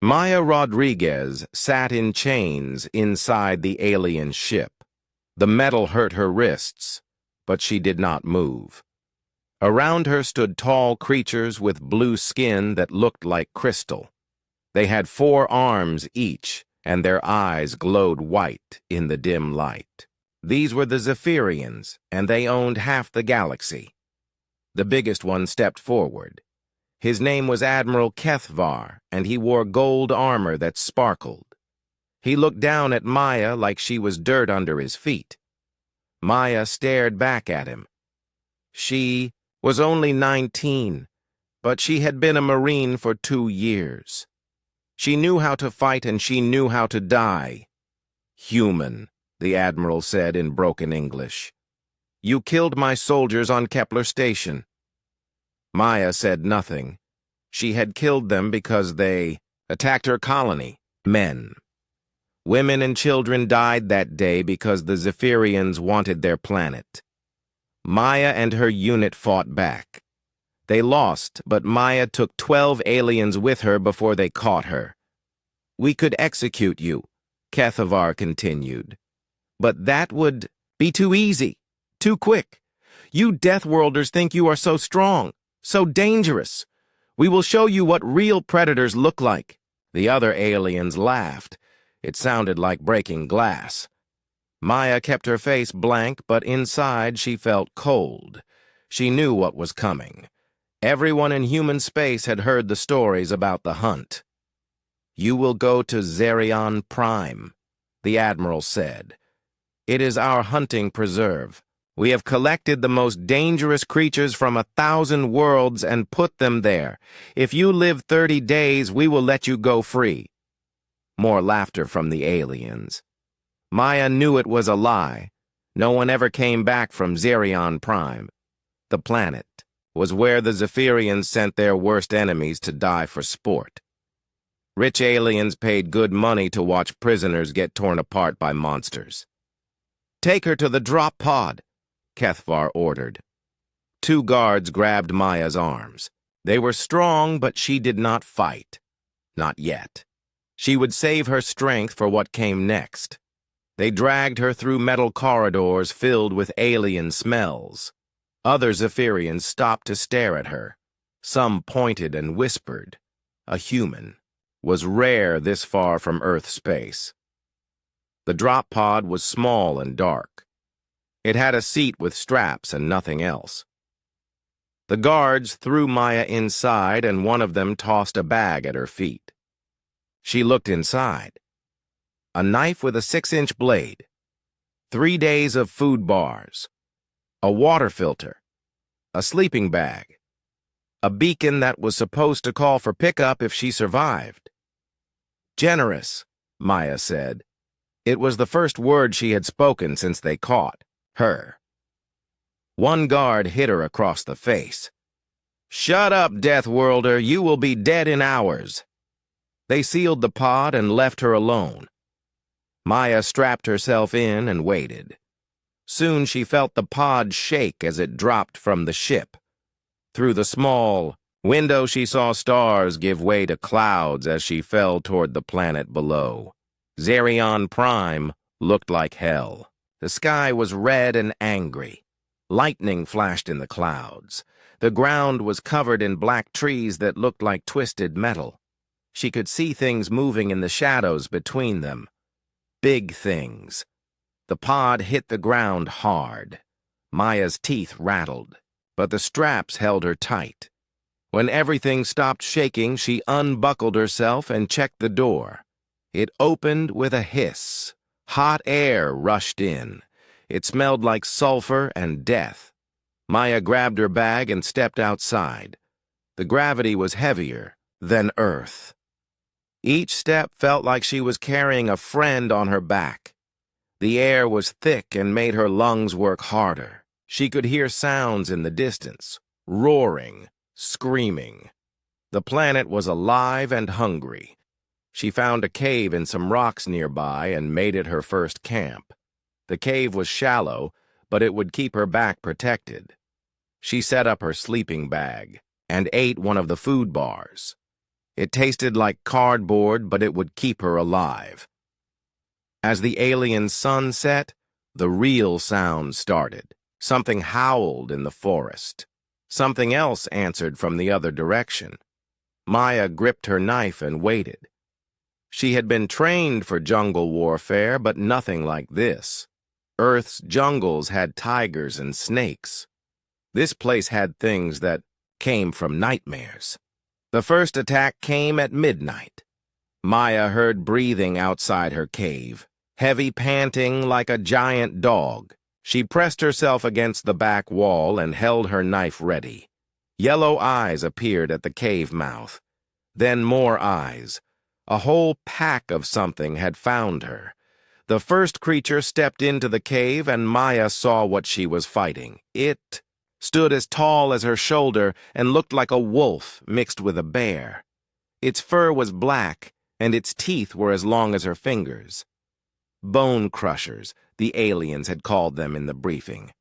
Maya Rodriguez sat in chains inside the alien ship. The metal hurt her wrists, but she did not move. Around her stood tall creatures with blue skin that looked like crystal. They had 4 arms each, and their eyes glowed white in the dim light. These were the Zephyrians, and they owned half the galaxy. The biggest one stepped forward. His name was Admiral Kethvar, and he wore gold armor that sparkled. He looked down at Maya like she was dirt under his feet. Maya stared back at him. She was only 19, but she had been a Marine for 2 years. She knew how to fight and she knew how to die. "Human," the Admiral said in broken English. "You killed my soldiers on Kepler Station." Maya said nothing. She had killed them because they attacked her colony, men. Women and children died that day because the Zephyrians wanted their planet. Maya and her unit fought back. They lost, but Maya took 12 aliens with her before they caught her. "We could execute you," Kethvar continued. "But that would be too easy, too quick. You Deathworlders think you are so strong, so dangerous. We will show you what real predators look like." The other aliens laughed. It sounded like breaking glass. Maya kept her face blank, but inside she felt cold. She knew what was coming. Everyone in human space had heard the stories about the hunt. "You will go to Zerion Prime," the Admiral said. "It is our hunting preserve. We have collected the most dangerous creatures from 1,000 worlds and put them there. If you live 30 days, we will let you go free." More laughter from the aliens. Maya knew it was a lie. No one ever came back from Zerion Prime. The planet was where the Zephyrians sent their worst enemies to die for sport. Rich aliens paid good money to watch prisoners get torn apart by monsters. "Take her to the drop pod," Kethvar ordered. 2 guards grabbed Maya's arms. They were strong, but she did not fight. Not yet. She would save her strength for what came next. They dragged her through metal corridors filled with alien smells. Other Zephyrians stopped to stare at her. Some pointed and whispered. A human was rare this far from Earth space. The drop pod was small and dark. It had a seat with straps and nothing else. The guards threw Maya inside, and one of them tossed a bag at her feet. She looked inside. A knife with a 6-inch blade, 3 days of food bars, a water filter, a sleeping bag, a beacon that was supposed to call for pickup if she survived. "Generous," Maya said. It was the first word she had spoken since they caught her. One guard hit her across the face. "Shut up, Deathworlder, you will be dead in hours." They sealed the pod and left her alone. Maya strapped herself in and waited. Soon she felt the pod shake as it dropped from the ship. Through the small window she saw stars give way to clouds as she fell toward the planet below. Zerion Prime looked like hell. The sky was red and angry. Lightning flashed in the clouds. The ground was covered in black trees that looked like twisted metal. She could see things moving in the shadows between them. Big things. The pod hit the ground hard. Maya's teeth rattled, but the straps held her tight. When everything stopped shaking, she unbuckled herself and checked the door. It opened with a hiss. Hot air rushed in. It smelled like sulfur and death. Maya grabbed her bag and stepped outside. The gravity was heavier than Earth. Each step felt like she was carrying a friend on her back. The air was thick and made her lungs work harder. She could hear sounds in the distance, roaring, screaming. The planet was alive and hungry. She found a cave in some rocks nearby and made it her first camp. The cave was shallow, but it would keep her back protected. She set up her sleeping bag and ate one of the food bars. It tasted like cardboard, but it would keep her alive. As the alien sun set, the real sound started. Something howled in the forest. Something else answered from the other direction. Maya gripped her knife and waited. She had been trained for jungle warfare, but nothing like this. Earth's jungles had tigers and snakes. This place had things that came from nightmares. The first attack came at midnight. Maya heard breathing outside her cave, heavy panting like a giant dog. She pressed herself against the back wall and held her knife ready. Yellow eyes appeared at the cave mouth. Then more eyes. A whole pack of something had found her. The first creature stepped into the cave and Maya saw what she was fighting. It stood as tall as her shoulder and looked like a wolf mixed with a bear. Its fur was black and its teeth were as long as her fingers. Bone crushers, the aliens had called them in the briefing.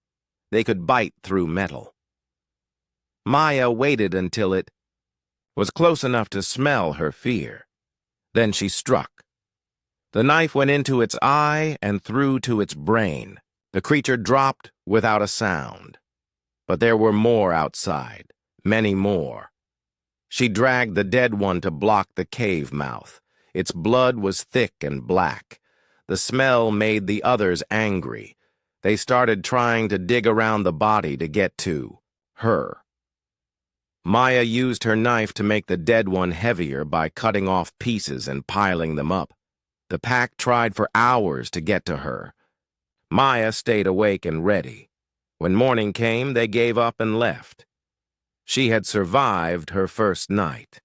They could bite through metal. Maya waited until it was close enough to smell her fear. Then she struck. The knife went into its eye and through to its brain. The creature dropped without a sound. But there were more outside, many more. She dragged the dead one to block the cave mouth. Its blood was thick and black. The smell made the others angry. They started trying to dig around the body to get to her. Maya used her knife to make the dead one heavier by cutting off pieces and piling them up. The pack tried for hours to get to her. Maya stayed awake and ready. When morning came, they gave up and left. She had survived her first night.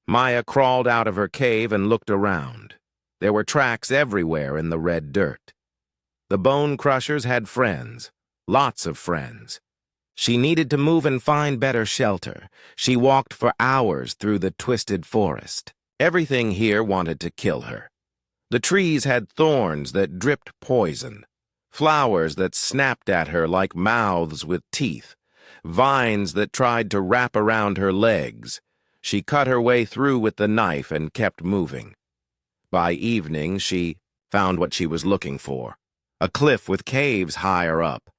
Maya crawled out of her cave and looked around. There were tracks everywhere in the red dirt. The bone crushers had friends, lots of friends. She needed to move and find better shelter. She walked for hours through the twisted forest. Everything here wanted to kill her. The trees had thorns that dripped poison, flowers that snapped at her like mouths with teeth, vines that tried to wrap around her legs. She cut her way through with the knife and kept moving. By evening, she found what she was looking for, a cliff with caves higher up.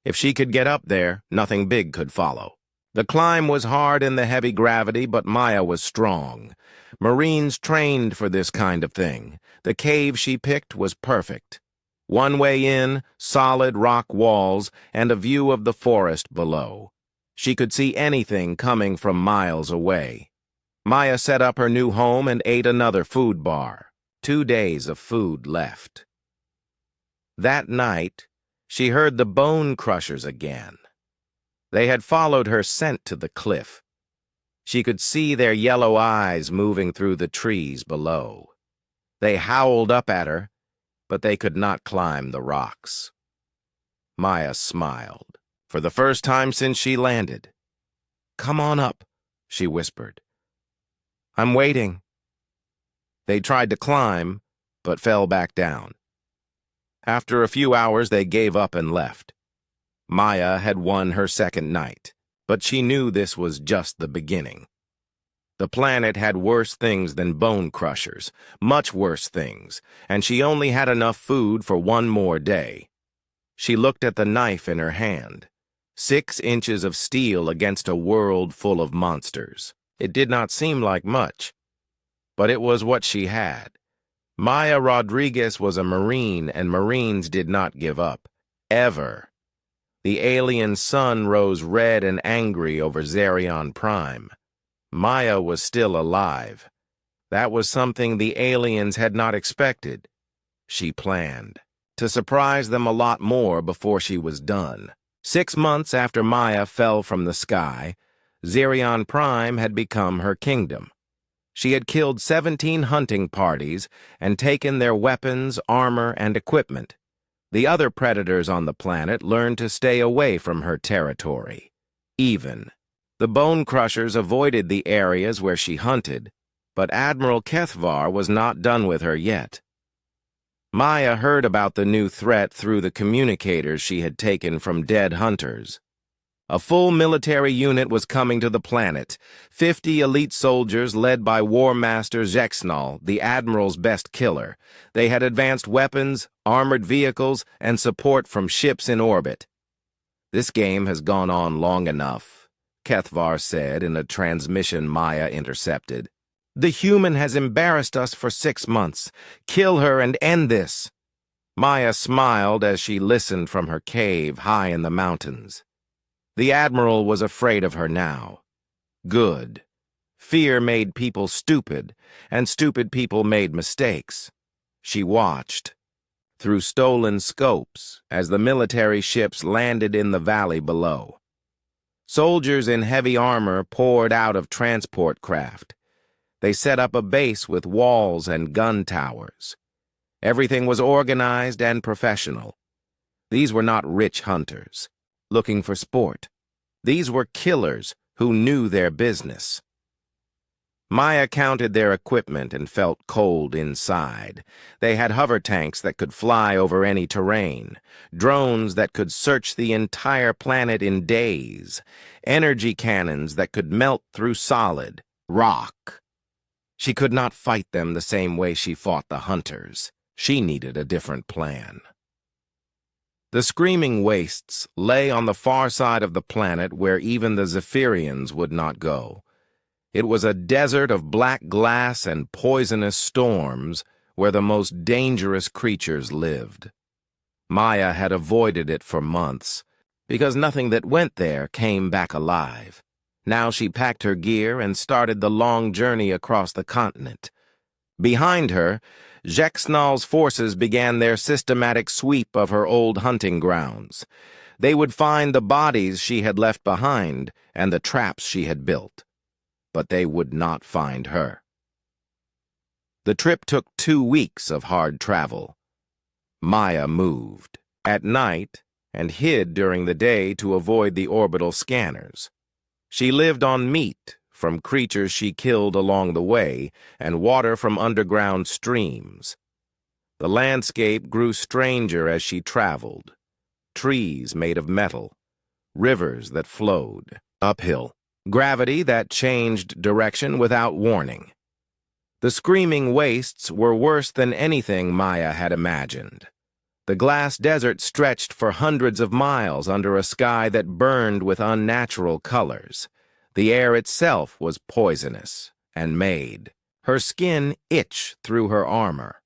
If she could get up there, nothing big could follow. The climb was hard in the heavy gravity, but Maya was strong. Marines trained for this kind of thing. The cave she picked was perfect. One way in, solid rock walls, and a view of the forest below. She could see anything coming from miles away. Maya set up her new home and ate another food bar. 2 days of food left. That night, she heard the bone crushers again. They had followed her scent to the cliff. She could see their yellow eyes moving through the trees below. They howled up at her, but they could not climb the rocks. Maya smiled, for the first time since she landed. "Come on up," she whispered. "I'm waiting." They tried to climb, but fell back down. After a few hours, they gave up and left. Maya had won her second night, but she knew this was just the beginning. The planet had worse things than bone crushers, much worse things, and she only had enough food for 1 more day. She looked at the knife in her hand. 6 inches of steel against a world full of monsters. It did not seem like much, but it was what she had. Maya Rodriguez was a Marine, and Marines did not give up. Ever. The alien sun rose red and angry over Zerion Prime. Maya was still alive. That was something the aliens had not expected. She planned to surprise them a lot more before she was done. 6 months after Maya fell from the sky, Zerion Prime had become her kingdom. She had killed 17 hunting parties and taken their weapons, armor, and equipment. The other predators on the planet learned to stay away from her territory. Even. The bone crushers avoided the areas where she hunted, but Admiral Kethvar was not done with her yet. Maya heard about the new threat through the communicators she had taken from dead hunters. A full military unit was coming to the planet. 50 elite soldiers led by War Master Zexnal, the Admiral's best killer. They had advanced weapons, armored vehicles, and support from ships in orbit. "This game has gone on long enough," Kethvar said in a transmission Maya intercepted. "The human has embarrassed us for 6 months. Kill her and end this." Maya smiled as she listened from her cave high in the mountains. The Admiral was afraid of her now. Good. Fear made people stupid, and stupid people made mistakes. She watched, through stolen scopes, as the military ships landed in the valley below. Soldiers in heavy armor poured out of transport craft. They set up a base with walls and gun towers. Everything was organized and professional. These were not rich hunters looking for sport. These were killers who knew their business. Maya counted their equipment and felt cold inside. They had hover tanks that could fly over any terrain, drones that could search the entire planet in days, energy cannons that could melt through solid rock. She could not fight them the same way she fought the hunters. She needed a different plan. The screaming wastes lay on the far side of the planet where even the Zephyrians would not go. It was a desert of black glass and poisonous storms where the most dangerous creatures lived. Maya had avoided it for months because nothing that went there came back alive. Now she packed her gear and started the long journey across the continent. Behind her, Zexnal's forces began their systematic sweep of her old hunting grounds. They would find the bodies she had left behind and the traps she had built. But they would not find her. The trip took 2 weeks of hard travel. Maya moved at night and hid during the day to avoid the orbital scanners. She lived on meat from creatures she killed along the way, and water from underground streams. The landscape grew stranger as she traveled. Trees made of metal, rivers that flowed uphill, gravity that changed direction without warning. The screaming wastes were worse than anything Maya had imagined. The glass desert stretched for hundreds of miles under a sky that burned with unnatural colors. The air itself was poisonous and made her skin itch through her armor.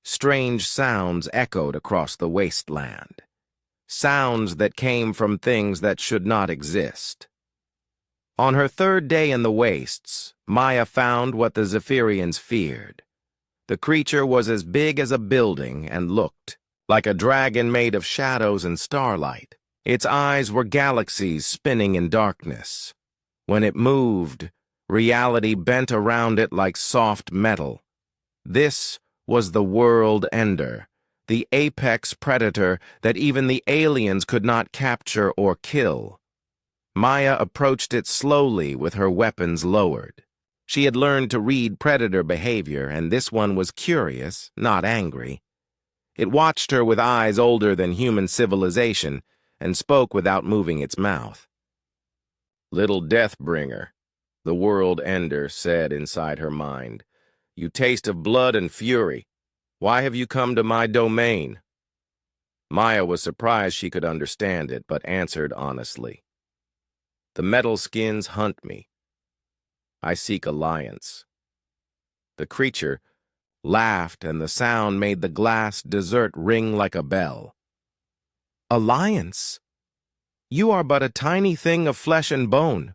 Strange sounds echoed across the wasteland, sounds that came from things that should not exist. On her 3rd day in the wastes, Maya found what the Zephyrians feared. The creature was as big as a building and looked like a dragon made of shadows and starlight. Its eyes were galaxies spinning in darkness. When it moved, reality bent around it like soft metal. This was the world ender, the apex predator that even the aliens could not capture or kill. Maya approached it slowly with her weapons lowered. She had learned to read predator behavior, and this one was curious, not angry. It watched her with eyes older than human civilization and spoke without moving its mouth. "Little Deathbringer," the world ender said inside her mind, "you taste of blood and fury. Why have you come to my domain?" Maya was surprised she could understand it, but answered honestly. "The metal skins hunt me. I seek alliance." The creature laughed, and the sound made the glass desert ring like a bell. "Alliance? You are but a tiny thing of flesh and bone.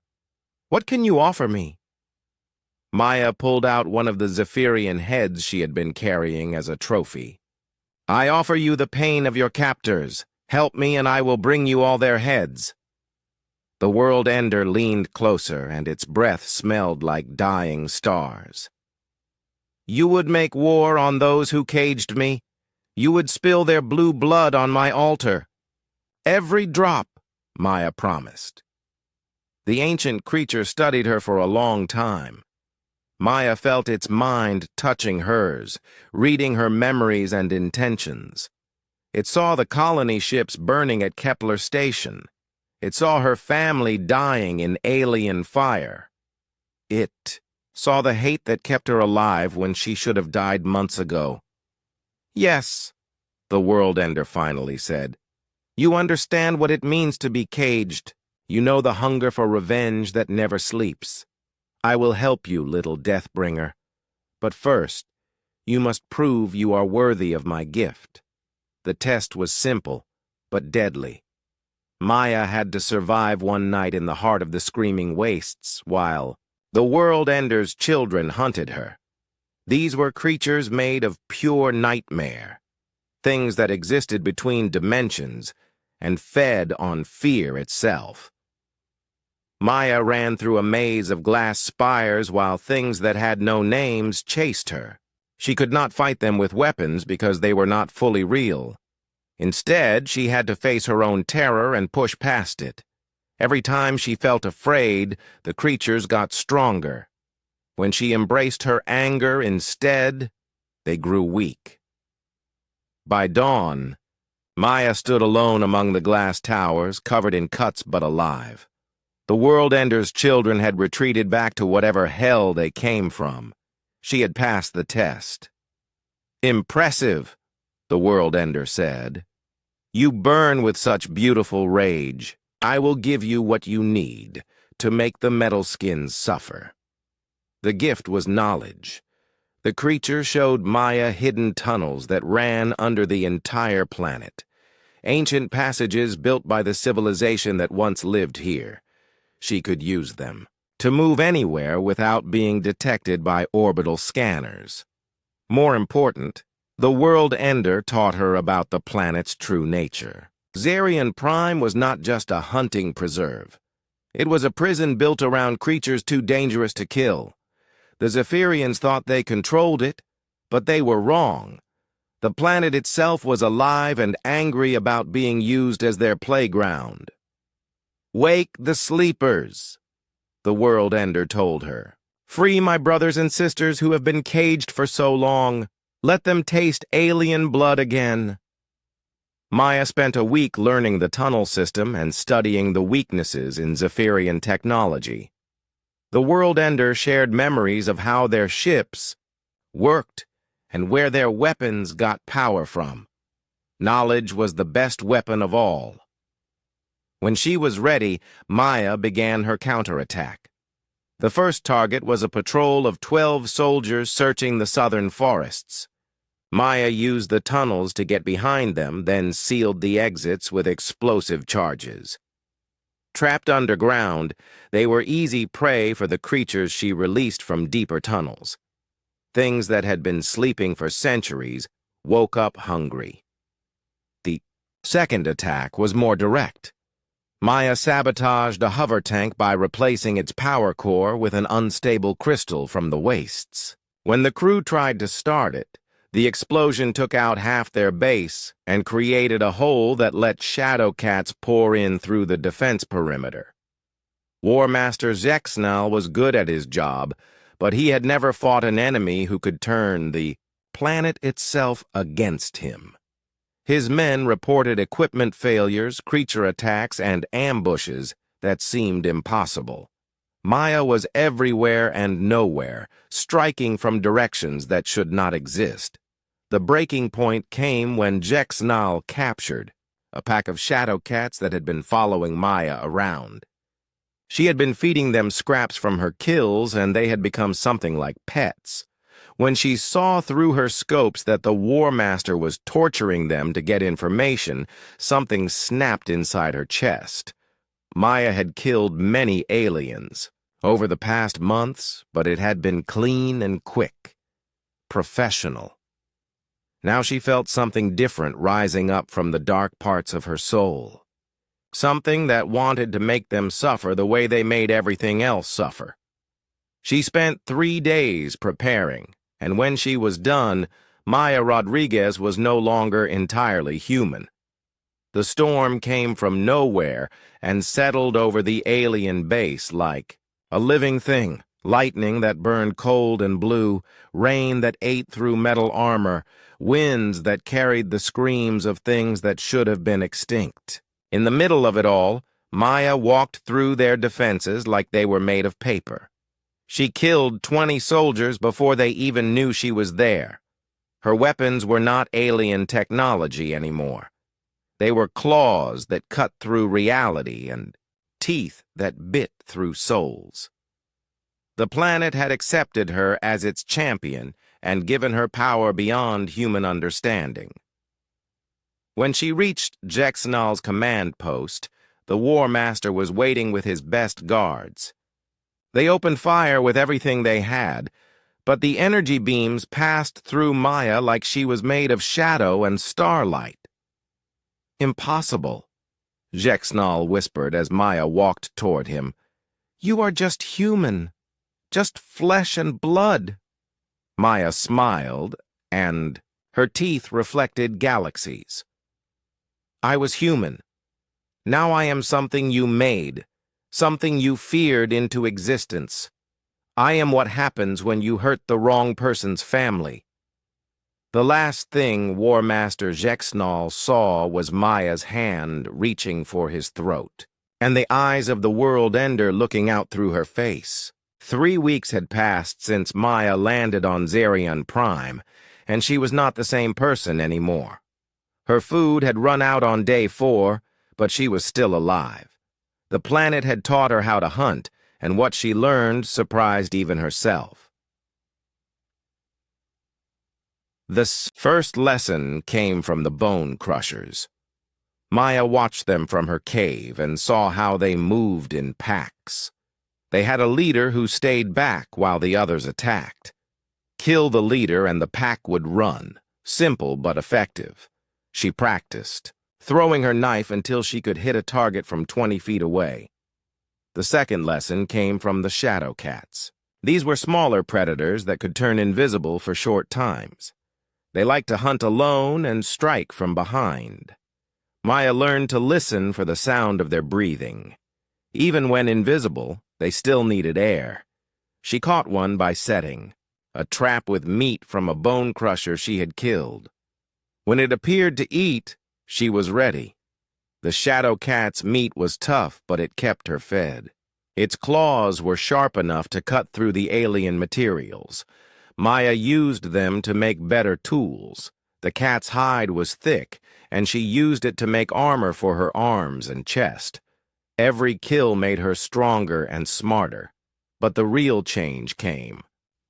What can you offer me?" Maya pulled out one of the Zephyrian heads she had been carrying as a trophy. "I offer you the pain of your captors. Help me and I will bring you all their heads." The world ender leaned closer, and its breath smelled like dying stars. "You would make war on those who caged me. You would spill their blue blood on my altar. Every drop," Maya promised. The ancient creature studied her for a long time. Maya felt its mind touching hers, reading her memories and intentions. It saw the colony ships burning at Kepler Station. It saw her family dying in alien fire. It saw the hate that kept her alive when she should have died months ago. "Yes," the World Ender finally said. "You understand what it means to be caged. You know the hunger for revenge that never sleeps. I will help you, little Deathbringer. But first, you must prove you are worthy of my gift." The test was simple, but deadly. Maya had to survive one night in the heart of the screaming wastes while the World Ender's children hunted her. These were creatures made of pure nightmare, things that existed between dimensions and fed on fear itself. Maya ran through a maze of glass spires while things that had no names chased her. She could not fight them with weapons because they were not fully real. Instead, she had to face her own terror and push past it. Every time she felt afraid, the creatures got stronger. When she embraced her anger instead, they grew weak. By dawn, Maya stood alone among the glass towers, covered in cuts but alive. The World Ender's children had retreated back to whatever hell they came from. She had passed the test. "Impressive," the World Ender said. "You burn with such beautiful rage. I will give you what you need to make the metal skins suffer." The gift was knowledge. The creature showed Maya hidden tunnels that ran under the entire planet, ancient passages built by the civilization that once lived here. She could use them to move anywhere without being detected by orbital scanners. More important, the World Ender taught her about the planet's true nature. Zarian Prime was not just a hunting preserve. It was a prison built around creatures too dangerous to kill. The Zephyrians thought they controlled it, but they were wrong. The planet itself was alive and angry about being used as their playground. "Wake the sleepers," the World Ender told her. "Free my brothers and sisters who have been caged for so long. Let them taste alien blood again." Maya spent a week learning the tunnel system and studying the weaknesses in Zephyrian technology. The World Ender shared memories of how their ships worked and where their weapons got power from. Knowledge was the best weapon of all. When she was ready, Maya began her counterattack. The first target was a patrol of 12 soldiers searching the southern forests. Maya used the tunnels to get behind them, then sealed the exits with explosive charges. Trapped underground, they were easy prey for the creatures she released from deeper tunnels. Things that had been sleeping for centuries woke up hungry. The second attack was more direct. Maya sabotaged a hover tank by replacing its power core with an unstable crystal from the wastes. When the crew tried to start it, the explosion took out half their base and created a hole that let shadow cats pour in through the defense perimeter. War Master Zexnal was good at his job, but he had never fought an enemy who could turn the planet itself against him. His men reported equipment failures, creature attacks, and ambushes that seemed impossible. Maya was everywhere and nowhere, striking from directions that should not exist. The breaking point came when Zexnal captured a pack of shadow cats that had been following Maya around. She had been feeding them scraps from her kills, and they had become something like pets. When she saw through her scopes that the War Master was torturing them to get information, something snapped inside her chest. Maya had killed many aliens over the past months, but it had been clean and quick, professional. Now she felt something different rising up from the dark parts of her soul. Something that wanted to make them suffer the way they made everything else suffer. She spent 3 days preparing, and when she was done, Maya Rodriguez was no longer entirely human. The storm came from nowhere and settled over the alien base like a living thing. Lightning that burned cold and blue, rain that ate through metal armor, winds that carried the screams of things that should have been extinct. In the middle of it all, Maya walked through their defenses like they were made of paper. She killed 20 soldiers before they even knew she was there. Her weapons were not alien technology anymore. They were claws that cut through reality and teeth that bit through souls. The planet had accepted her as its champion and given her power beyond human understanding. When she reached Jexnal's command post, the War Master was waiting with his best guards. They opened fire with everything they had, but the energy beams passed through Maya like she was made of shadow and starlight. "Impossible," Jexnal whispered as Maya walked toward him. "You are just human, just flesh and blood." Maya smiled, and her teeth reflected galaxies. "I was human. Now I am something you made, something you feared into existence. I am what happens when you hurt the wrong person's family." The last thing War Master Jexnal saw was Maya's hand reaching for his throat, and the eyes of the world ender looking out through her face. 3 weeks had passed since Maya landed on Zarion Prime, and she was not the same person anymore. Her food had run out on day 4, but she was still alive. The planet had taught her how to hunt, and what she learned surprised even herself. The first lesson came from the Bone Crushers. Maya watched them from her cave and saw how they moved in packs. They had a leader who stayed back while the others attacked. Kill the leader and the pack would run. Simple but effective. She practiced, throwing her knife until she could hit a target from 20 feet away. The second lesson came from the shadow cats. These were smaller predators that could turn invisible for short times. They liked to hunt alone and strike from behind. Maya learned to listen for the sound of their breathing. Even when invisible, they still needed air. She caught one by setting, a trap with meat from a bone crusher she had killed. When it appeared to eat, she was ready. The shadow cat's meat was tough, but it kept her fed. Its claws were sharp enough to cut through the alien materials. Maya used them to make better tools. The cat's hide was thick, and she used it to make armor for her arms and chest. Every kill made her stronger and smarter. But the real change came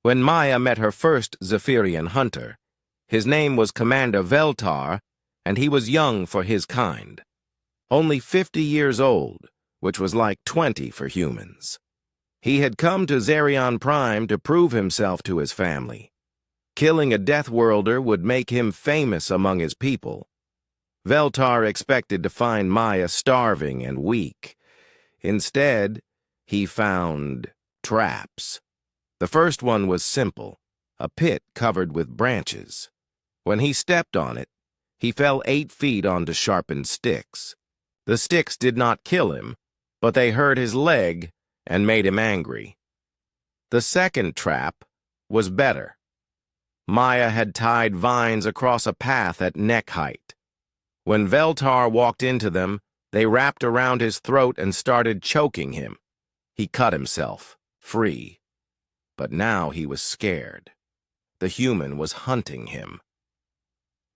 when Maya met her first Zephyrian hunter. His name was Commander Veltar, and he was young for his kind. Only 50 years old, which was like 20 for humans. He had come to Zarion Prime to prove himself to his family. Killing a Deathworlder would make him famous among his people. Veltar expected to find Maya starving and weak. Instead, he found traps. The first one was simple, a pit covered with branches. When he stepped on it, he fell 8 feet onto sharpened sticks. The sticks did not kill him, but they hurt his leg and made him angry. The second trap was better. Maya had tied vines across a path at neck height. When Veltar walked into them, they wrapped around his throat and started choking him. He cut himself, free. But now he was scared. The human was hunting him.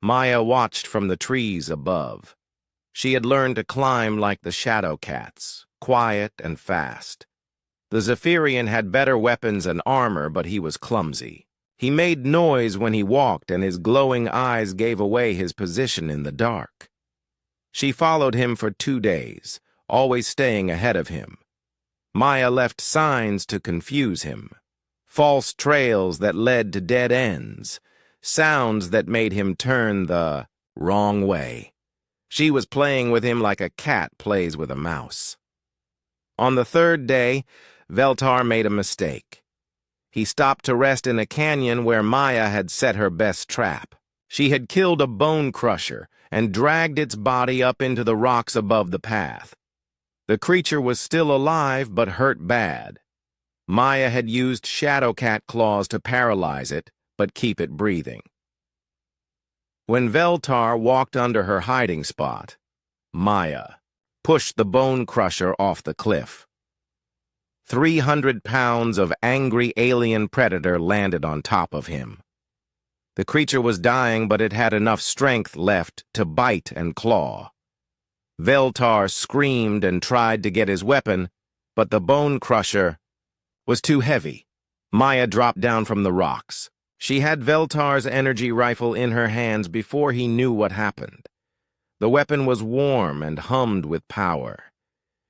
Maya watched from the trees above. She had learned to climb like the shadow cats, quiet and fast. The Zephyrian had better weapons and armor, but he was clumsy. He made noise when he walked, and his glowing eyes gave away his position in the dark. She followed him for 2 days, always staying ahead of him. Maya left signs to confuse him, false trails that led to dead ends, sounds that made him turn the wrong way. She was playing with him like a cat plays with a mouse. On the 3rd day, Veltar made a mistake. He stopped to rest in a canyon where Maya had set her best trap. She had killed a bone crusher and dragged its body up into the rocks above the path. The creature was still alive but hurt bad. Maya had used shadowcat claws to paralyze it, but keep it breathing. When Veltar walked under her hiding spot, Maya pushed the bone crusher off the cliff. 300 pounds of angry alien predator landed on top of him. The creature was dying, but it had enough strength left to bite and claw. Veltar screamed and tried to get his weapon, but the bone crusher was too heavy. Maya dropped down from the rocks. She had Veltar's energy rifle in her hands before he knew what happened. The weapon was warm and hummed with power.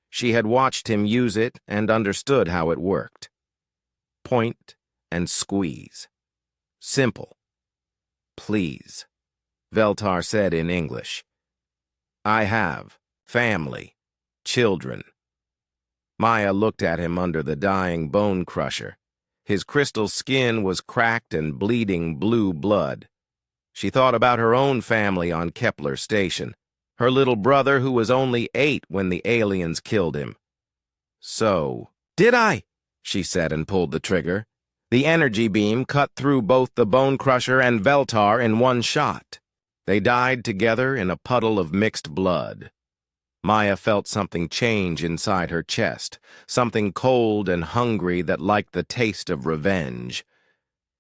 She had watched him use it and understood how it worked. Point and squeeze. Simple. Please, Veltar said in English. I have family, children. Maya looked at him under the dying bone crusher. His crystal skin was cracked and bleeding blue blood. She thought about her own family on Kepler Station, her little brother who was only 8 when the aliens killed him. So, did I? She said and pulled the trigger. The energy beam cut through both the bone crusher and Veltar in one shot. They died together in a puddle of mixed blood. Maya felt something change inside her chest, something cold and hungry that liked the taste of revenge.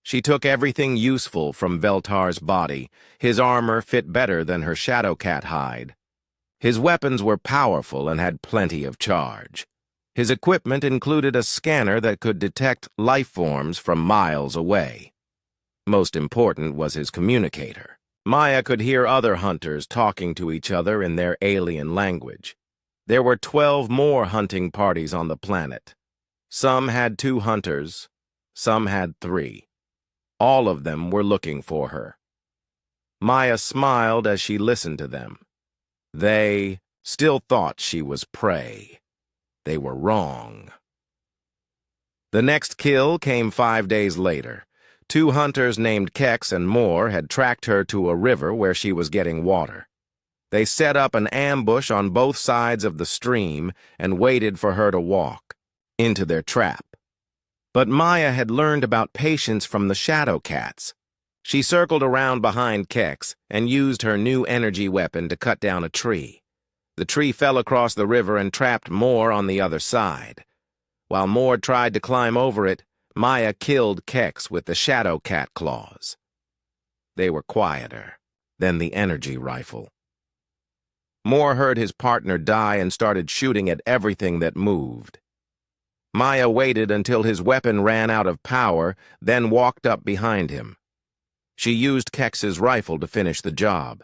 She took everything useful from Veltar's body. His armor fit better than her Shadowcat hide. His weapons were powerful and had plenty of charge. His equipment included a scanner that could detect life forms from miles away. Most important was his communicator. Maya could hear other hunters talking to each other in their alien language. There were 12 more hunting parties on the planet. Some had 2 hunters, some had 3. All of them were looking for her. Maya smiled as she listened to them. They still thought she was prey. They were wrong. The next kill came 5 days later. 2 hunters named Kex and Moore had tracked her to a river where she was getting water. They set up an ambush on both sides of the stream and waited for her to walk into their trap. But Maya had learned about patience from the Shadowcats. She circled around behind Kex and used her new energy weapon to cut down a tree. The tree fell across the river and trapped Moore on the other side. While Moore tried to climb over it, Maya killed Kex with the Shadowcat claws. They were quieter than the energy rifle. Moore heard his partner die and started shooting at everything that moved. Maya waited until his weapon ran out of power, then walked up behind him. She used Kex's rifle to finish the job.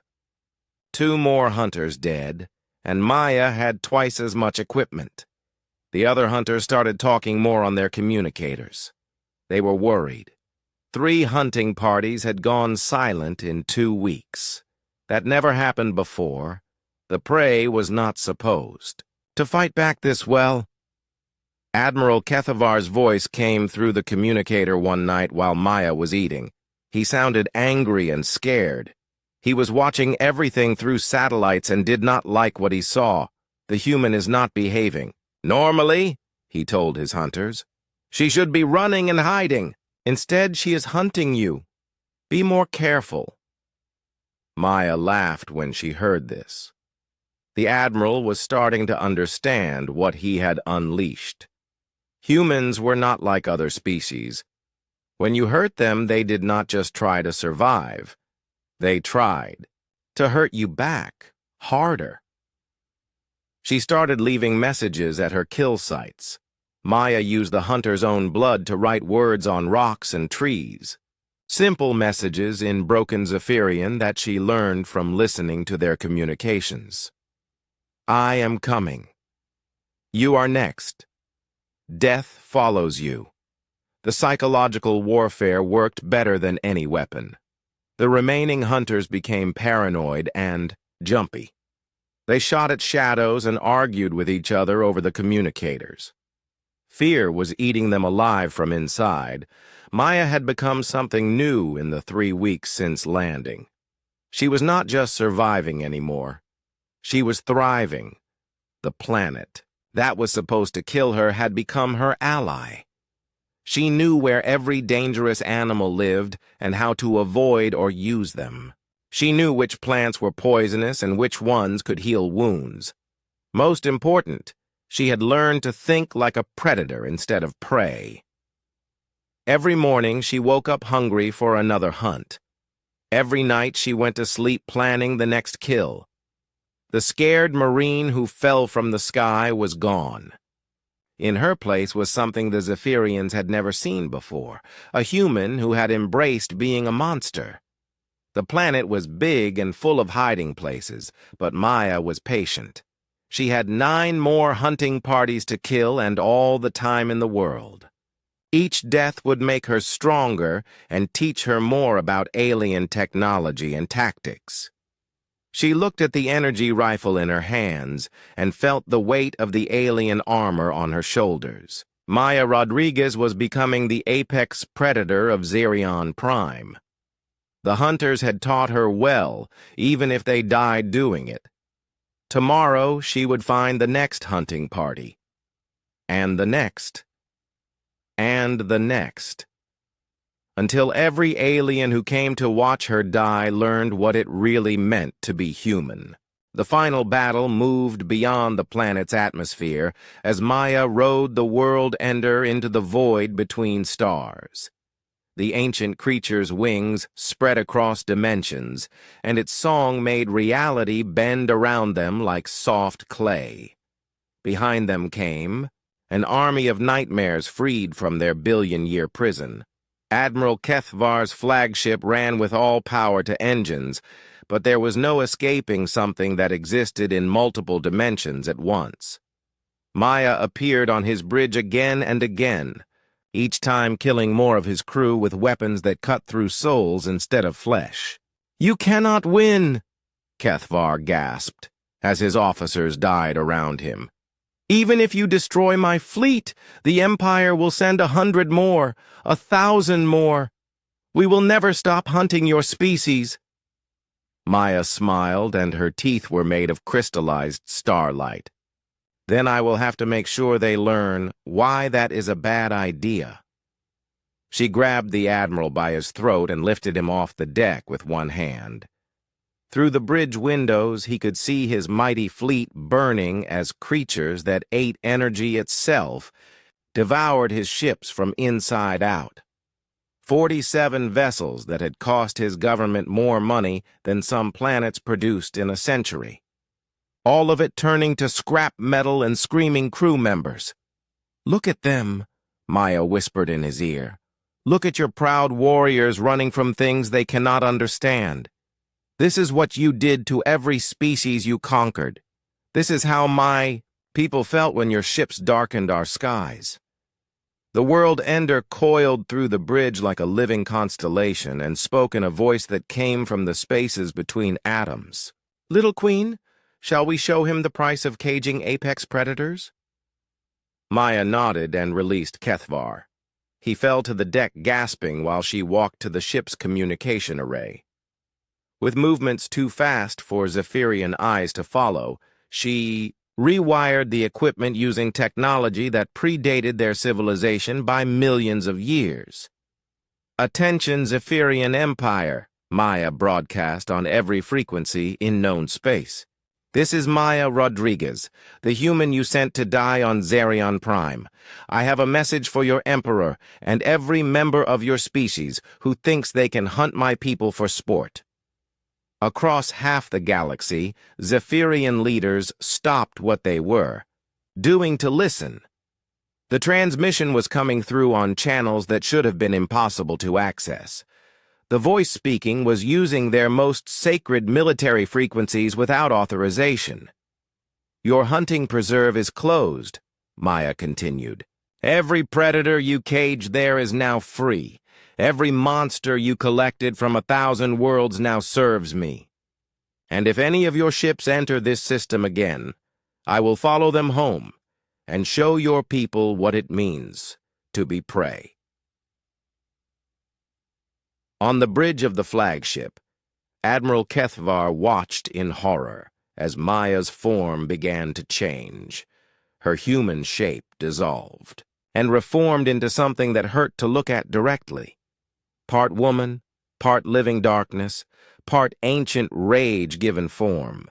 2 more hunters dead, and Maya had twice as much equipment. The other hunters started talking more on their communicators. They were worried. 3 hunting parties had gone silent in 2 weeks. That never happened before. The prey was not supposed to fight back this well. Admiral Kethavar's voice came through the communicator one night while Maya was eating. He sounded angry and scared. He was watching everything through satellites and did not like what he saw. The human is not behaving. Normally, he told his hunters, she should be running and hiding. Instead, she is hunting you. Be more careful. Maya laughed when she heard this. The Admiral was starting to understand what he had unleashed. Humans were not like other species. When you hurt them, they did not just try to survive. They tried to hurt you back, harder. She started leaving messages at her kill sites. Maya used the hunter's own blood to write words on rocks and trees. Simple messages in broken Zephyrian that she learned from listening to their communications. I am coming. You are next. Death follows you. The psychological warfare worked better than any weapon. The remaining hunters became paranoid and jumpy. They shot at shadows and argued with each other over the communicators. Fear was eating them alive from inside. Maya had become something new in the 3 weeks since landing. She was not just surviving anymore. She was thriving. The planet that was supposed to kill her had become her ally. She knew where every dangerous animal lived and how to avoid or use them. She knew which plants were poisonous and which ones could heal wounds. Most important, she had learned to think like a predator instead of prey. Every morning she woke up hungry for another hunt. Every night she went to sleep planning the next kill. The scared Marine who fell from the sky was gone. In her place was something the Zephyrians had never seen before, a human who had embraced being a monster. The planet was big and full of hiding places, but Maya was patient. She had 9 more hunting parties to kill and all the time in the world. Each death would make her stronger and teach her more about alien technology and tactics. She looked at the energy rifle in her hands and felt the weight of the alien armor on her shoulders. Maya Rodriguez was becoming the apex predator of Zerion Prime. The hunters had taught her well, even if they died doing it. Tomorrow she would find the next hunting party. And the next. And the next. Until every alien who came to watch her die learned what it really meant to be human. The final battle moved beyond the planet's atmosphere as Maya rode the world ender into the void between stars. The ancient creature's wings spread across dimensions, and its song made reality bend around them like soft clay. Behind them came an army of nightmares freed from their billion-year prison. Admiral Kethvar's flagship ran with all power to engines, but there was no escaping something that existed in multiple dimensions at once. Maya appeared on his bridge again and again, each time killing more of his crew with weapons that cut through souls instead of flesh. "You cannot win," Kethvar gasped, as his officers died around him. "Even if you destroy my fleet, the Empire will send 100 more, 1,000 more. We will never stop hunting your species." Maya smiled, and her teeth were made of crystallized starlight. "Then I will have to make sure they learn why that is a bad idea." She grabbed the Admiral by his throat and lifted him off the deck with one hand. Through the bridge windows, he could see his mighty fleet burning as creatures that ate energy itself, devoured his ships from inside out. 47 vessels that had cost his government more money than some planets produced in a century. All of it turning to scrap metal and screaming crew members. "Look at them," Maya whispered in his ear. "Look at your proud warriors running from things they cannot understand. This is what you did to every species you conquered. This is how my people felt when your ships darkened our skies." The world ender coiled through the bridge like a living constellation and spoke in a voice that came from the spaces between atoms. "Little Queen, shall we show him the price of caging apex predators?" Maya nodded and released Kethvar. He fell to the deck gasping while she walked to the ship's communication array. With movements too fast for Zephyrian eyes to follow, she rewired the equipment using technology that predated their civilization by millions of years. "Attention, Zephyrian Empire," Maya broadcast on every frequency in known space. "This is Maya Rodriguez, the human you sent to die on Zerion Prime. I have a message for your Emperor and every member of your species who thinks they can hunt my people for sport." Across half the galaxy, Zephyrian leaders stopped what they were doing to listen. The transmission was coming through on channels that should have been impossible to access. The voice speaking was using their most sacred military frequencies without authorization. "Your hunting preserve is closed," Maya continued. "Every predator you caged there is now free. Every monster you collected from 1,000 worlds now serves me. And if any of your ships enter this system again, I will follow them home and show your people what it means to be prey." On the bridge of the flagship, Admiral Kethvar watched in horror as Maya's form began to change. Her human shape dissolved and reformed into something that hurt to look at directly. Part woman, part living darkness, part ancient rage given form.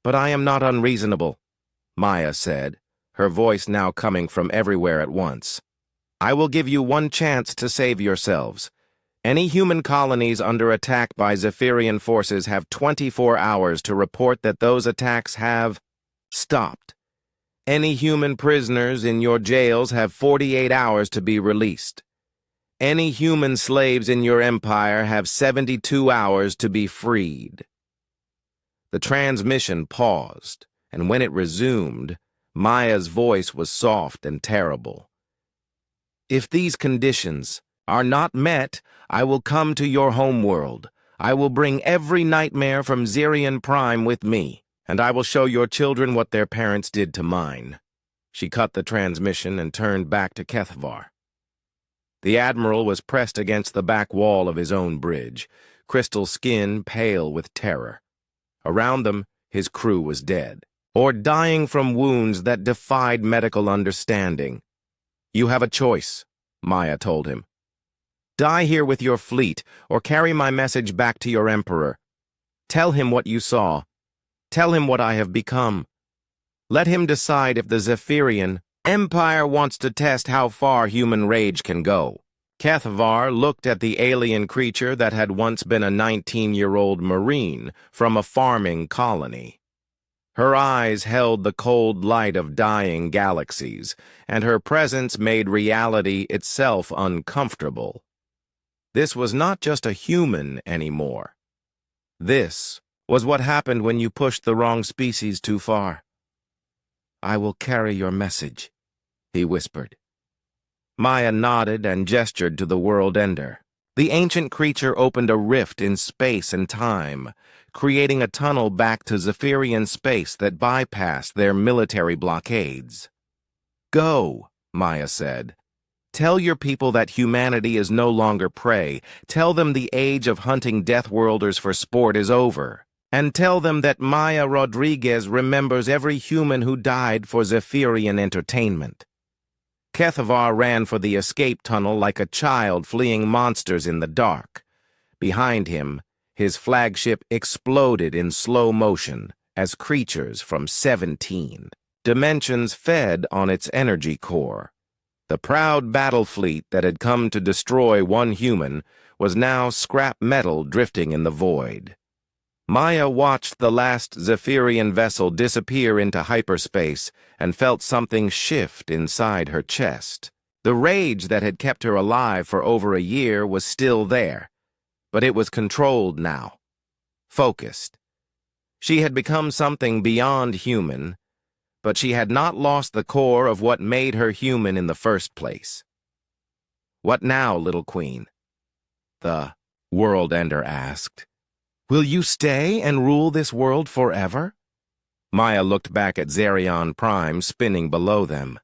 "But I am not unreasonable," Maya said, her voice now coming from everywhere at once. I will give you one chance to save yourselves. Any human colonies under attack by Zephyrian forces have 24 hours to report that those attacks have stopped. Any human prisoners in your jails have 48 hours to be released. Any human slaves in your empire have 72 hours to be freed. The transmission paused, and when it resumed, Maya's voice was soft and terrible. If these conditions are not met, I will come to your homeworld. I will bring every nightmare from Zirian Prime with me, and I will show your children what their parents did to mine. She cut the transmission and turned back to Kethvar. The Admiral was pressed against the back wall of his own bridge, crystal skin pale with terror. Around them, his crew was dead, or dying from wounds that defied medical understanding. You have a choice, Maya told him. Die here with your fleet, or carry my message back to your emperor. Tell him what you saw. Tell him what I have become. Let him decide if the Zephyrian Empire wants to test how far human rage can go. Kethvar looked at the alien creature that had once been a 19-year-old Marine from a farming colony. Her eyes held the cold light of dying galaxies, and her presence made reality itself uncomfortable. This was not just a human anymore. This was what happened when you pushed the wrong species too far. I will carry your message, he whispered. Maya nodded and gestured to the world ender. The ancient creature opened a rift in space and time, creating a tunnel back to Zephyrian space that bypassed their military blockades. Go, Maya said. Tell your people that humanity is no longer prey. Tell them the age of hunting deathworlders for sport is over. And tell them that Maya Rodriguez remembers every human who died for Zephyrian entertainment. Kethvar ran for the escape tunnel like a child fleeing monsters in the dark. Behind him, his flagship exploded in slow motion as creatures from 17 dimensions fed on its energy core. The proud battle fleet that had come to destroy one human was now scrap metal drifting in the void. Maya watched the last Zephyrian vessel disappear into hyperspace and felt something shift inside her chest. The rage that had kept her alive for over a year was still there, but it was controlled now, focused. She had become something beyond human, but she had not lost the core of what made her human in the first place. What now, little queen? The world ender asked. Will you stay and rule this world forever? Maya looked back at Zerion Prime spinning below them.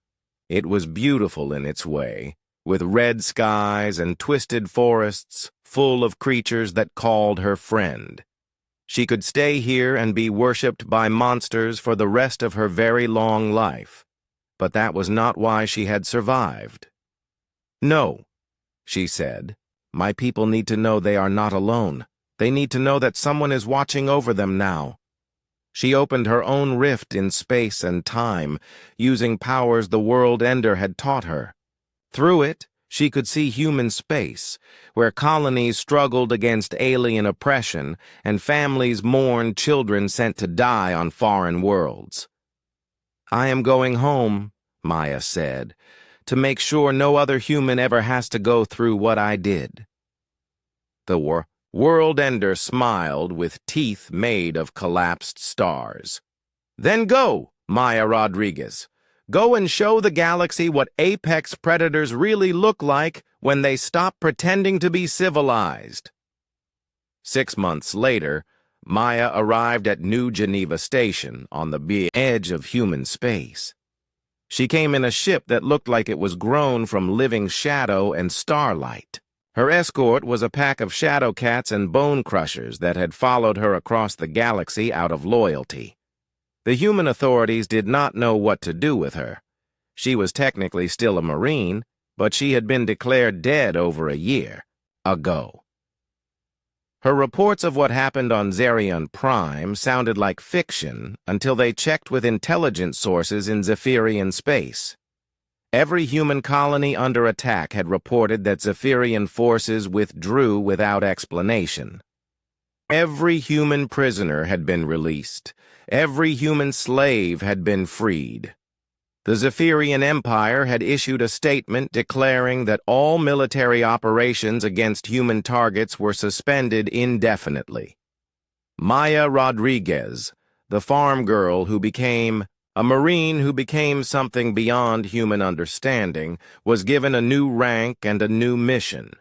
It was beautiful in its way, with red skies and twisted forests full of creatures that called her friend. She could stay here and be worshipped by monsters for the rest of her very long life, but that was not why she had survived. No, she said, my people need to know they are not alone. They need to know that someone is watching over them now. She opened her own rift in space and time, using powers the world ender had taught her. Through it, she could see human space, where colonies struggled against alien oppression and families mourned children sent to die on foreign worlds. I am going home, Maya said, to make sure no other human ever has to go through what I did. The world ender smiled with teeth made of collapsed stars. Then go, Maya Rodriguez. Go and show the galaxy what apex predators really look like when they stop pretending to be civilized. 6 months later, Maya arrived at New Geneva Station on the edge of human space. She came in a ship that looked like it was grown from living shadow and starlight. Her escort was a pack of shadow cats and bone crushers that had followed her across the galaxy out of loyalty. The human authorities did not know what to do with her. She was technically still a Marine, but she had been declared dead over a year ago. Her reports of what happened on Zerion Prime sounded like fiction until they checked with intelligence sources in Zephyrian space. Every human colony under attack had reported that Zephyrian forces withdrew without explanation. Every human prisoner had been released. Every human slave had been freed. The Zephyrian Empire had issued a statement declaring that all military operations against human targets were suspended indefinitely. Maya Rodriguez, the farm girl who became a Marine who became something beyond human understanding, was given a new rank and a new mission.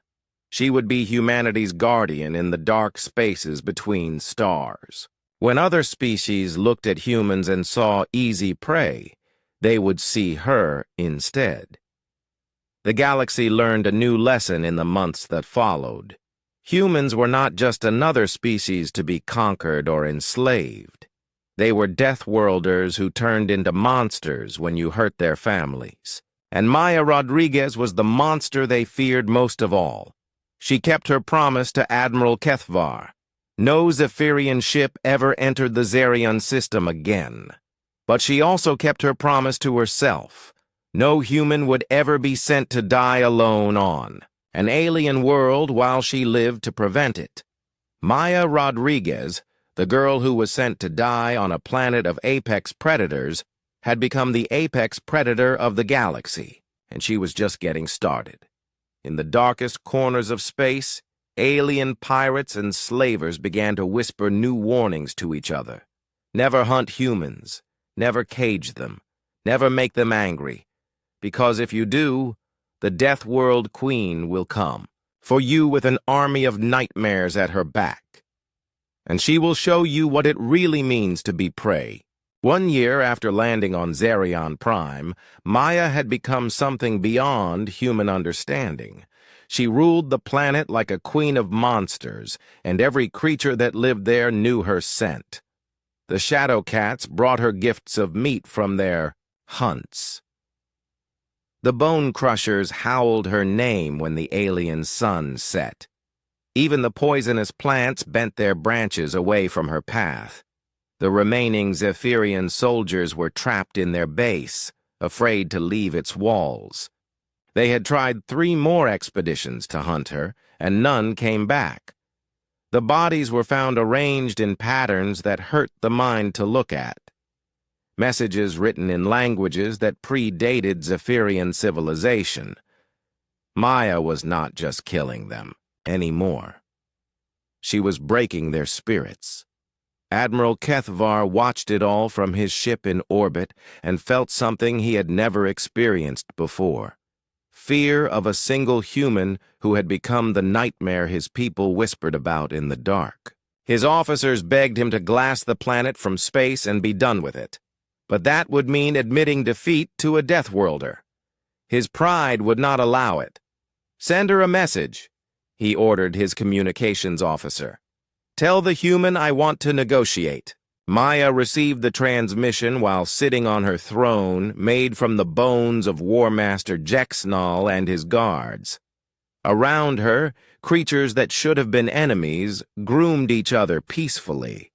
She would be humanity's guardian in the dark spaces between stars. When other species looked at humans and saw easy prey, they would see her instead. The galaxy learned a new lesson in the months that followed. Humans were not just another species to be conquered or enslaved. They were deathworlders who turned into monsters when you hurt their families. And Maya Rodriguez was the monster they feared most of all. She kept her promise to Admiral Kethvar. No Zephyrian ship ever entered the Zerion system again. But she also kept her promise to herself. No human would ever be sent to die alone on an alien world while she lived to prevent it. Maya Rodriguez, the girl who was sent to die on a planet of apex predators, had become the apex predator of the galaxy, and she was just getting started. In the darkest corners of space, alien pirates and slavers began to whisper new warnings to each other. Never hunt humans. Never cage them. Never make them angry. Because if you do, the Deathworld Queen will come, for you with an army of nightmares at her back. And she will show you what it really means to be prey. 1 year after landing on Zerion Prime, Maya had become something beyond human understanding. She ruled the planet like a queen of monsters, and every creature that lived there knew her scent. The shadow cats brought her gifts of meat from their hunts. The bone crushers howled her name when the alien sun set. Even the poisonous plants bent their branches away from her path. The remaining Zephyrian soldiers were trapped in their base, afraid to leave its walls. They had tried 3 more expeditions to hunt her, and none came back. The bodies were found arranged in patterns that hurt the mind to look at. Messages written in languages that predated Zephyrian civilization. Maya was not just killing them anymore. She was breaking their spirits. Admiral Kethvar watched it all from his ship in orbit and felt something he had never experienced before. Fear of a single human who had become the nightmare his people whispered about in the dark. His officers begged him to glass the planet from space and be done with it. But that would mean admitting defeat to a Deathworlder. His pride would not allow it. "Send her a message," he ordered his communications officer. "Tell the human I want to negotiate." Maya received the transmission while sitting on her throne made from the bones of War Master Jexnal and his guards. Around her, creatures that should have been enemies groomed each other peacefully.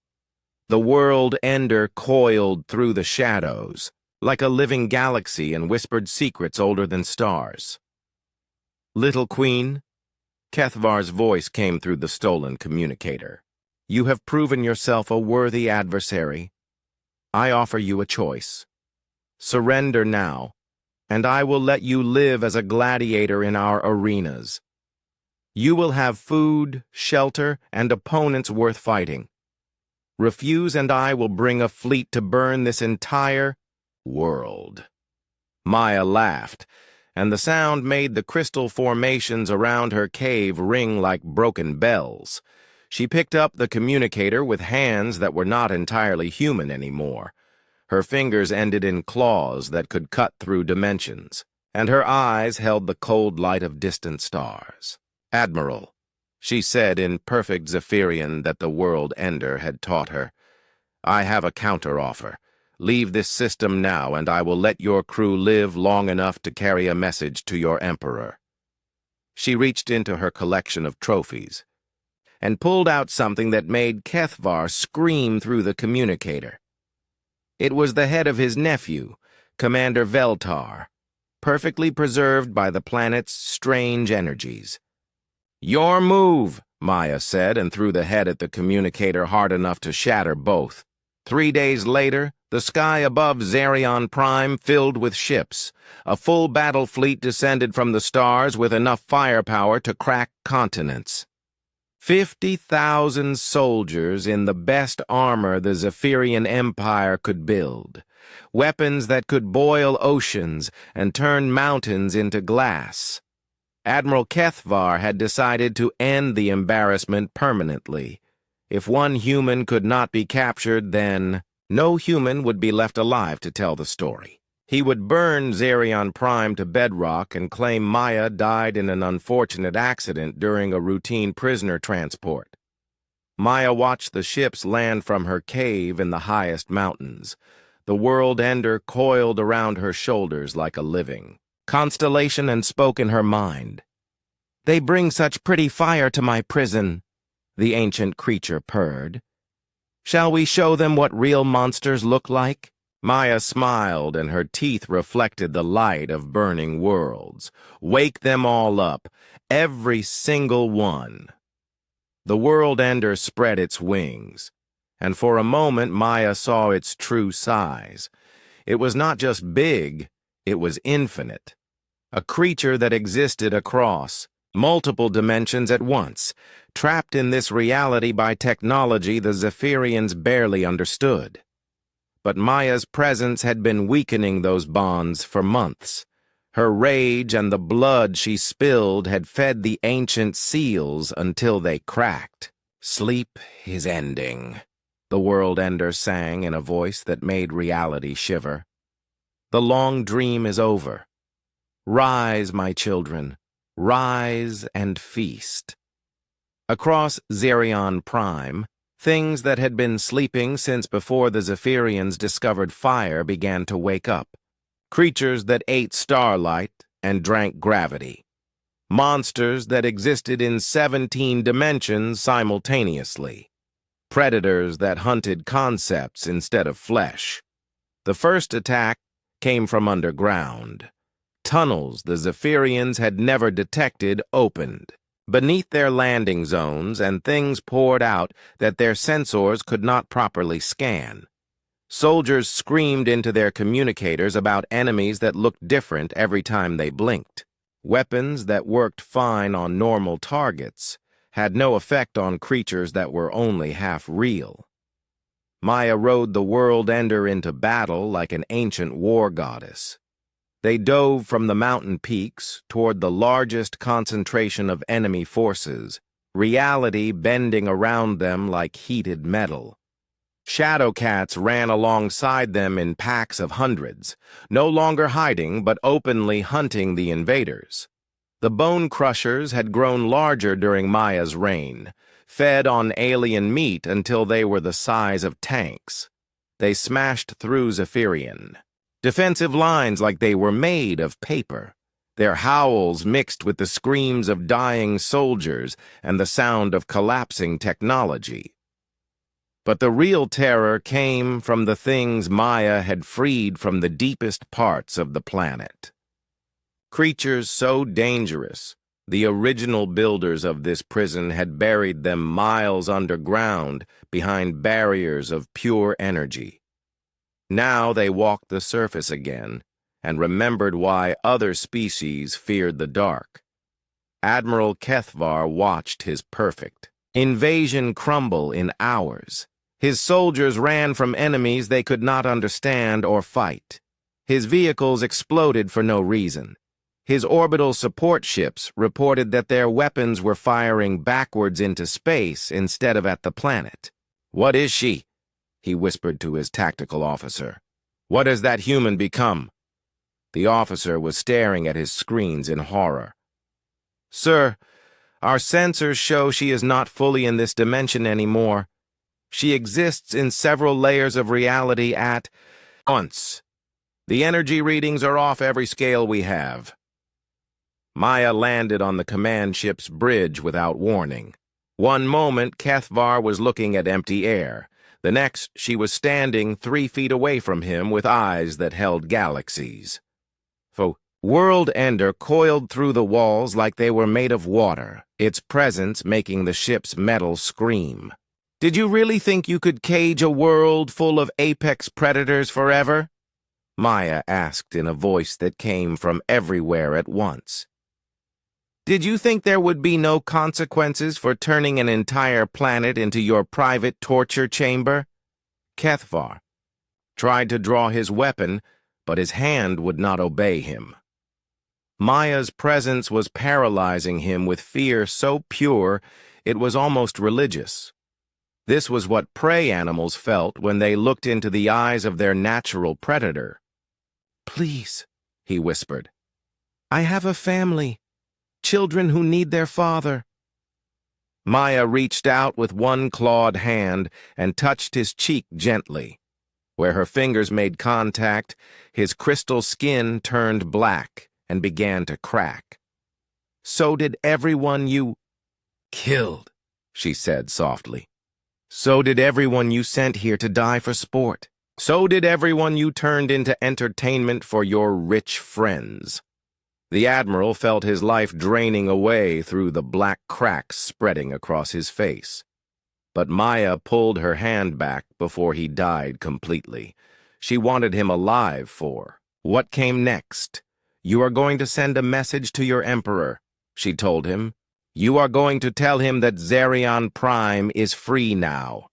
The world ender coiled through the shadows, like a living galaxy, and whispered secrets older than stars. "Little Queen," Kethvar's voice came through the stolen communicator. "You have proven yourself a worthy adversary. I offer you a choice. Surrender now, and I will let you live as a gladiator in our arenas. You will have food, shelter, and opponents worth fighting. Refuse and I will bring a fleet to burn this entire world." Maya laughed, and the sound made the crystal formations around her cave ring like broken bells. She picked up the communicator with hands that were not entirely human anymore. Her fingers ended in claws that could cut through dimensions, and her eyes held the cold light of distant stars. "Admiral," she said in perfect Zephyrian that the world ender had taught her, "I have a counter-offer. Leave this system now, and I will let your crew live long enough to carry a message to your emperor." She reached into her collection of trophies. and pulled out something that made Kethvar scream through the communicator. It was the head of his nephew, Commander Veltar, perfectly preserved by the planet's strange energies. "Your move," Maya said, and threw the head at the communicator hard enough to shatter both. 3 days later, the sky above Zerion Prime filled with ships. A full battle fleet descended from the stars with enough firepower to crack continents. 50,000 soldiers in the best armor the Zephyrian Empire could build. Weapons that could boil oceans and turn mountains into glass. Admiral Kethvar had decided to end the embarrassment permanently. If one human could not be captured, then no human would be left alive to tell the story. He would burn Zerion Prime to bedrock and claim Maya died in an unfortunate accident during a routine prisoner transport. Maya watched the ships land from her cave in the highest mountains. The world ender coiled around her shoulders like a living constellation and spoke in her mind. "They bring such pretty fire to my prison," the ancient creature purred. "Shall we show them what real monsters look like?" Maya smiled, and her teeth reflected the light of burning worlds. "Wake them all up, every single one." The world ender spread its wings, and for a moment Maya saw its true size. It was not just big, it was infinite. A creature that existed across multiple dimensions at once, trapped in this reality by technology the Zephyrians barely understood. But Maya's presence had been weakening those bonds for months. Her rage and the blood she spilled had fed the ancient seals until they cracked. "Sleep is ending," the world ender sang in a voice that made reality shiver. "The long dream is over. Rise, my children. Rise and feast." Across Zerion Prime, things that had been sleeping since before the Zephyrians discovered fire began to wake up. Creatures that ate starlight and drank gravity. Monsters that existed in 17 dimensions simultaneously. Predators that hunted concepts instead of flesh. The first attack came from underground. Tunnels the Zephyrians had never detected opened beneath their landing zones, and things poured out that their sensors could not properly scan. Soldiers screamed into their communicators about enemies that looked different every time they blinked. Weapons that worked fine on normal targets had no effect on creatures that were only half real. Maya rode the world ender into battle like an ancient war goddess. They dove from the mountain peaks toward the largest concentration of enemy forces, reality bending around them like heated metal. Shadow cats ran alongside them in packs of hundreds, no longer hiding but openly hunting the invaders. The bone crushers had grown larger during Maya's reign, fed on alien meat until they were the size of tanks. They smashed through Zephyrian defensive lines like they were made of paper, their howls mixed with the screams of dying soldiers and the sound of collapsing technology. But the real terror came from the things Maya had freed from the deepest parts of the planet. Creatures so dangerous, the original builders of this prison had buried them miles underground behind barriers of pure energy. Now they walked the surface again and remembered why other species feared the dark. Admiral Kethvar watched his perfect invasion crumble in hours. His soldiers ran from enemies they could not understand or fight. His vehicles exploded for no reason. His orbital support ships reported that their weapons were firing backwards into space instead of at the planet. "What is she?" he whispered to his tactical officer. "What has that human become?" The officer was staring at his screens in horror. "Sir, our sensors show she is not fully in this dimension anymore. She exists in several layers of reality at once. The energy readings are off every scale we have." Maya landed on the command ship's bridge without warning. One moment, Kethvar was looking at empty air. The next, she was standing 3 feet away from him with eyes that held galaxies. World Ender coiled through the walls like they were made of water, its presence making the ship's metal scream. "Did you really think you could cage a world full of apex predators forever?" Maya asked in a voice that came from everywhere at once. "Did you think there would be no consequences for turning an entire planet into your private torture chamber?" Kethvar tried to draw his weapon, but his hand would not obey him. Maya's presence was paralyzing him with fear so pure it was almost religious. This was what prey animals felt when they looked into the eyes of their natural predator. "Please," he whispered. "I have a family, children who need their father." Maya reached out with one clawed hand and touched his cheek gently. Where her fingers made contact, his crystal skin turned black and began to crack. "So did everyone you killed," she said softly. "So did everyone you sent here to die for sport. So did everyone you turned into entertainment for your rich friends." The Admiral felt his life draining away through the black cracks spreading across his face. But Maya pulled her hand back before he died completely. She wanted him alive for what came next. "You are going to send a message to your Emperor," she told him. "You are going to tell him that Zerion Prime is free now,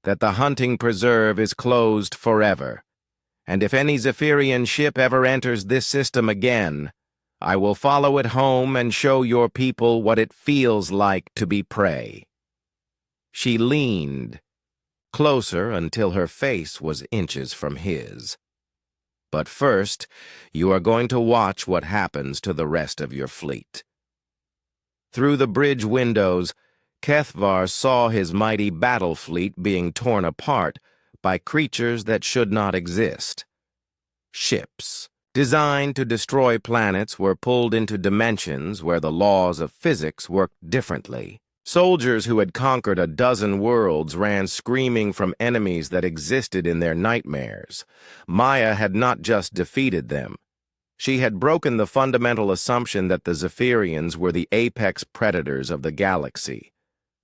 that the hunting preserve is closed forever, and if any Zephyrian ship ever enters this system again, I will follow it home and show your people what it feels like to be prey." She leaned closer until her face was inches from his. "But first, you are going to watch what happens to the rest of your fleet." Through the bridge windows, Kethvar saw his mighty battle fleet being torn apart by creatures that should not exist. Ships, designed to destroy planets, were pulled into dimensions where the laws of physics worked differently. Soldiers who had conquered a dozen worlds ran screaming from enemies that existed in their nightmares. Maya had not just defeated them. She had broken the fundamental assumption that the Zephyrians were the apex predators of the galaxy.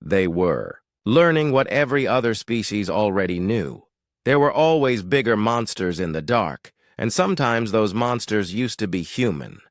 They were, learning what every other species already knew. There were always bigger monsters in the dark, and sometimes those monsters used to be human.